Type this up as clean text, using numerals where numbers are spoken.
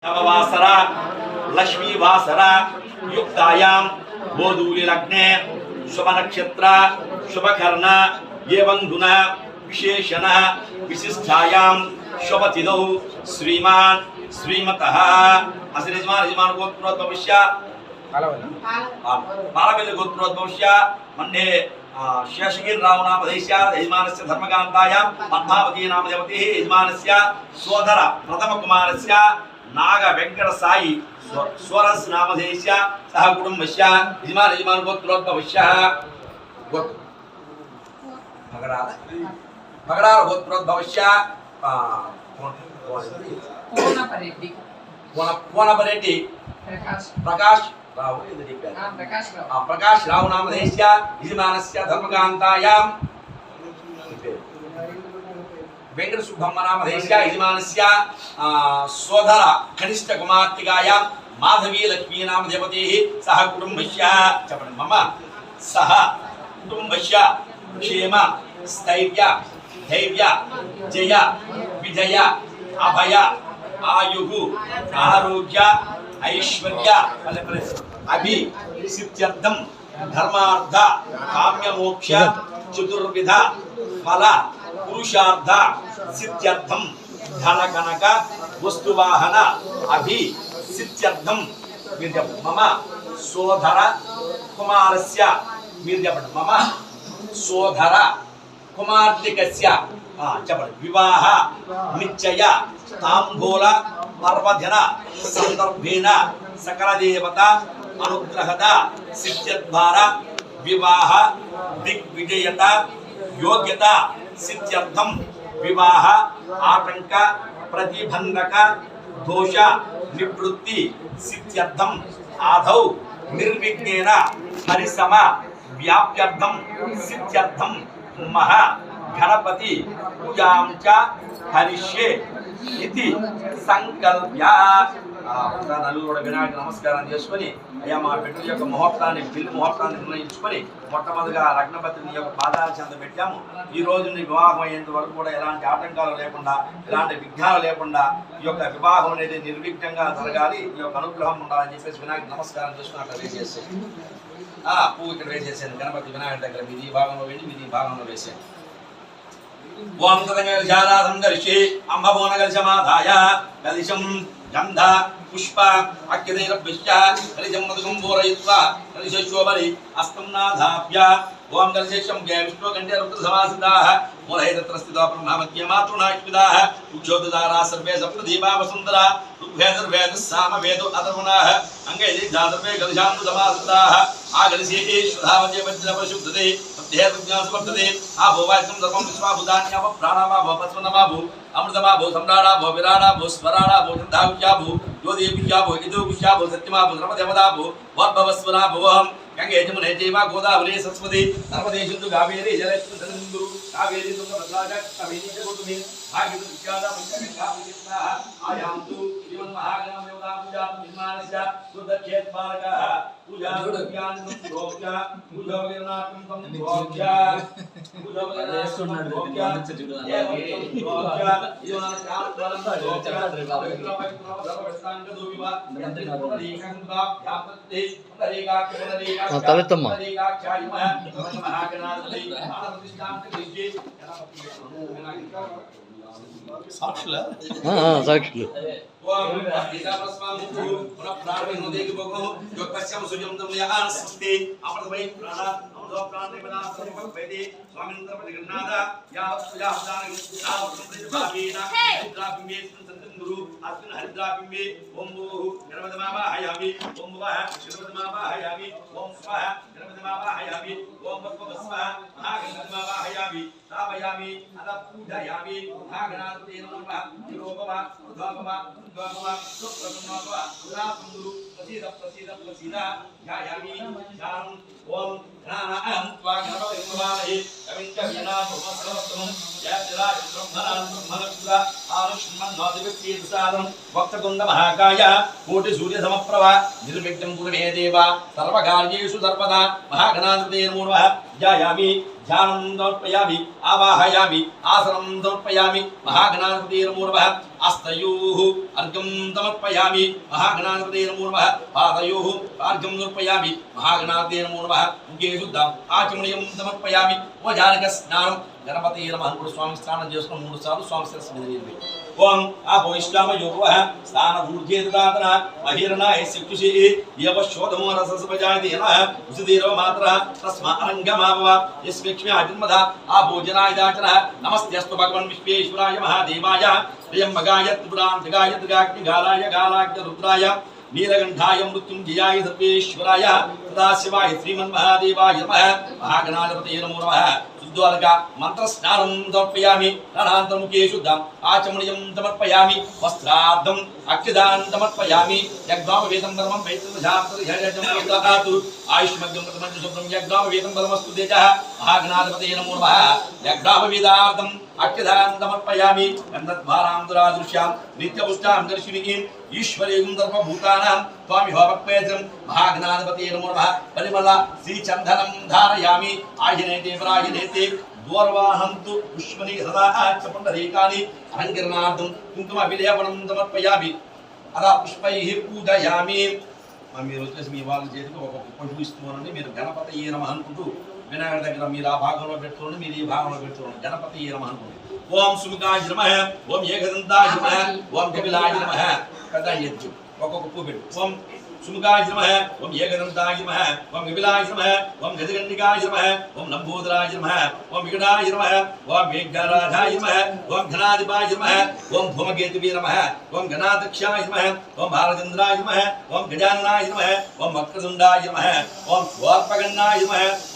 नववासर लक्ष्मीवासर युक्तायां गोधूली लग्ने शुभ नक्षत्र शुभकर्ण एवं गुण विशेषण विशिष्टायां शुभतिथौ श्रीमान श्रीमतः अस्य यजमान गोत्रोद्भवस्य पालवेल्लि गोत्रोद्भवस्य मन्ये शेषगिरि राव नामधेयस्य यजमानस्य धर्मकान्तायां पद्मावती नामदेवतेः यजमानस्य सोदर प्रथमकुमारस्य नाग वेंकट साई स्वरस नामधेयस्य सह कुटुंबस्य यजमान गोत्रोद्भवस्य मगरार गोत्रोद्भवस्य कोनपरेड्डी प्रकाश राव प्रकाश राव नामधेयस्य यजमानस्य धर्मकान्तायां वेंकट सुब्बम्म नामधेयस्य यजमानस्य सोदर कनिष्ठ कुमार्तिकायां माधवी लक्ष्मी नामदेवतेः सह कुटुंबस्य मम सह कुटुंबस्य क्षेम स्थैर्य धैर्य जय विजय अभय आयुः आरोग्य ऐश्वर्य अभि सिद्ध्यर्थं धर्मार्थ काम्य मोक्ष चतुर्विध फल पुरुषार्थ सिद्ध्यर्थं धन कनक वस्तुवाहन अभि सिद्ध्यर्थं मम सोदर कुमारस्य मम सोदर कुमार्तिकस्य विवाह निश्चय तांबूल पर्वदिन संदर्भेन सकल देवता अनुग्रहद सिद्ध्यद्वारा विवाह दिग्विजयता योग्यता सिद्ध्यर्थं विवाह आतंक प्रतिबंधक दोष निवृत्ति सिद्ध्यर्थं आदौ निर्विघ्नेन हरिसम व्याप्त्यर्थं सिद्ध्यर्थं महा गणपति पूजां च हरिष्ये इति संकल्प्य నలుగురు వినాయక నమస్కారం చేసుకొని అయ్యా మా బిడ్డల యొక్క ముహూర్తాన్ని పెళ్లి ముహూర్తాన్ని నిర్ణయించుకొని మొట్టమొదటిగా లగ్నపతిని యొక్క పాదాల చెంత పెట్టాము. ఈ రోజు నీ వివాహం అయ్యేంత వరకు కూడా ఎలాంటి ఆటంకాలు లేకుండా ఎలాంటి విఘ్నాలు లేకుండా ఈ యొక్క వివాహం అనేది నిర్విఘ్నంగా జరగాలి, ఈ యొక్క అనుగ్రహం ఉండాలని చెప్పేసి వినాయక నమస్కారం చేసుకుని అట్లా వేసేసి పువ్వు ఇక్కడ వేసేసాను. గణపతి వినాయకుడి దగ్గర మీది భాగంలో వెళ్ళి మీది భాగంలో వేసాను. ఓం తదంగలిశారాధం గరిషి అంబమోనగలిశమాధాయ గలిశం గంధ పుష్ప అక్యదైరభ్యశ్చ కలిశం మధుకం పూరయిత్వా కలిశోపరి అస్తం నాధాభ్య ఓం కలిశేషం గే విష్ణు కంఠే రుద్ర సమాసితాః మూలై తత్ర స్థితో బ్రహ్మమధ్య మాతృనాశ్విదాః ఉక్షోదదారా సర్వే సప్తదీపా వసుందరా ఋగ్వేద సామవేదో అథర్వణాః అంగై జాతర్వే కలిశాంతు సమాసితాః ఆ కలిశే శ్రధావజే వజ్ర పరిశుద్ధతే దేహ విజ్ఞాస వర్తతే ఆ భోవాక్యం ధర్మం విశ్వాభూతాన్యావ ప్రాణామా భవస్వనమా భూ अमृतमा भो सम्राड़ा भो विराड़ा भो स्वराड़ा भो चंदाविष्या भो ज्योतिविष्या भो यदुविष्या भो सत्यमा भो धर्मदेवता भो वद्भवस्वना भवहम गंगे यमुने जयमा गोदावरी सरस्वती नर्मदे सिंधु कावेरी जलेश्वरी सिंधु कावेरी तुंगभद्रा कावेरी जगोतमी भागीरथी विख्याता पंचगंगा आयान्तु जीवन महागणा देवता पूजा निर्माणस्य सुदक्षेत बालकः पूजा ज्ञान रोक्य पूजा विरनाटं तं रोक्य पूजा विरनाटं रोक्य रोक्य जीवन काम फलं रोक्य सर्वस्तांगदोविवा नंदिनोरीकंगा व्यापत्ते తలెత్తమ్మ సాక్షులు गुरु अस्मिन् हरिद्राबिम्बे ओम भूः गणपतिमावाहयामि ओम भुवः गणपतिमावाहयामि ओम स्वः गणपतिमावाहयामि ओम भस्वः महागणपतिमावाहयामि स्थापयामि अतः पूजयामि महागणाधिपते नमः निरोपमः उद्वापमः सुप्रसन्नोपमः गुणासुन्दरु प्रसीद ध्यायामि ध्यानम् ओम ध्यानाहं त्वा गणपतिमावाहये कविञ्च वीणाभुवस्सवस्तमं जयतिराज ब्रह्मणां ब्रह्मणपुरा आरुष्मन्नोदिविक्तीर्सादं वक्त्रतुण्ड महाकाय कोटि सूर्य समप्रभ निर्विघ्नं कुरु मे देव सर्वकार्येषु सर्वदा महागणाधिपते नमो नमः ध्यायामि ध्यानं समर्पयामि आवाहयामि आसनं समर्पयामि महागणाधिपतये नमो नमः हस्तयोः अर्घ्यं समर्पयामि महागणाधिपतये नमो नमः पादयोः अर्घ्यं समर्पयामि महागणाधिपतये नमो नमः मुखे शुद्धम् आचमनीयं समर्पयामि उपचारक स्नानं गणपतये नमः अनुकूल स्वामी स्नानं చేసుకొని 3 సార్లు స్వామి శిరస్సు మీద నీళ్ళు ఓం ఆపోయిష్టామ యోగః స్థాన ఊర్ధ్వే దదాతన అహిరణాయ శక్తుషే యవశోధమో రససపజాయతే నః ఉసిదీరవ మాత్రః తస్మా అరంగమావ యస్మిక్ష్మ్యా జన్మద ఆభోజనాయ దాచన నమస్తేస్తు భగవన్ విశ్వేశ్వరాయ మహాదేవాయ త్రయంబకాయ త్రిపురాంతకాయ త్రిగాగ్నిగాలాయ గాలాగ్య రుద్రాయ నీలకంఠాయ మృత్యుంజయాయ సర్వేశ్వరాయ సదాశివాయ శ్రీమన్మహాదేవాయ నమః మహాగణాధిపతయే నమో నమః శుద్ధోదక మంత్ర స్నానం సమర్పయామి ప్రాణాంతర్ముఖే శుద్ధం ఆచమనీయం సమర్పయామి వస్త్రార్థం అక్షదానం సమర్పయామి యజ్ఞామవేదం పరమం వైష్ణవజాతు ఆయుష్మగ్యం ప్రతమంచ శుభ్రం యజ్ఞామవేదం పరమస్తు తేజః మహాగణాధిపతయే నమో నమః యజ్ఞామవేదార్థం అక్షదానం సమర్పయామి గంధద్వారాం దురాదృశ్యాం నిత్యపుష్టాం దర్శినీం ఈశ్వరీయం సర్వభూతానాం స్వామి భవపక్వేత్రం మహాగణాధిపతయే నమో నమః పరిమళ శ్రీచందనం ధారయామి ఆయునేతే ప్రాయునేతే దూర్వాహంతు పుష్పని సదా చపండరీకాని అలంకరణార్థం కుంకుమ విలేపనం సమర్పయామి అలా పుష్పైః పూజయామి మీరు వచ్చేసి మీ వాళ్ళ చేతికి ఒక్కొక్క పశువు ఇస్తున్నానండి మీరు గణపతయే నమః అనుకుంటూ వినాయకుడి దగ్గర మీరు ఆ భాగంలో పెట్టుకోండి మీరు ఈ భాగంలో పెట్టుకోండి గణపతయే నమః అనుకోండి ఓం సుముఖాయ నమః ఓం ఏకదంతాయ నమః ఓం కపిలాయ నమః పెద్ద ఎత్తు ఒక్కొక్క పువ్వు పెట్టు ఓం సుముఖాయ నమః ఓం ఏకదంతాయ నమః ఓం కపిలాయ నమః ఓం గజగండికాయ నమః ఓం లంబోదరాయ నమః ఓం వికటాయ నమః ఓం వేగ్గరాజాయ నమః ఓం ఘనాధిపాయ నమః ఓం ధూమకేతువే నమః ఓం గణాధ్యక్షాయ నమః ఓం బాలచంద్రాయ నమః ఓం గజాననాయ నమః ఓం వక్రతుండాయ నమః ఓం స్వార్పగన్నాయ నమః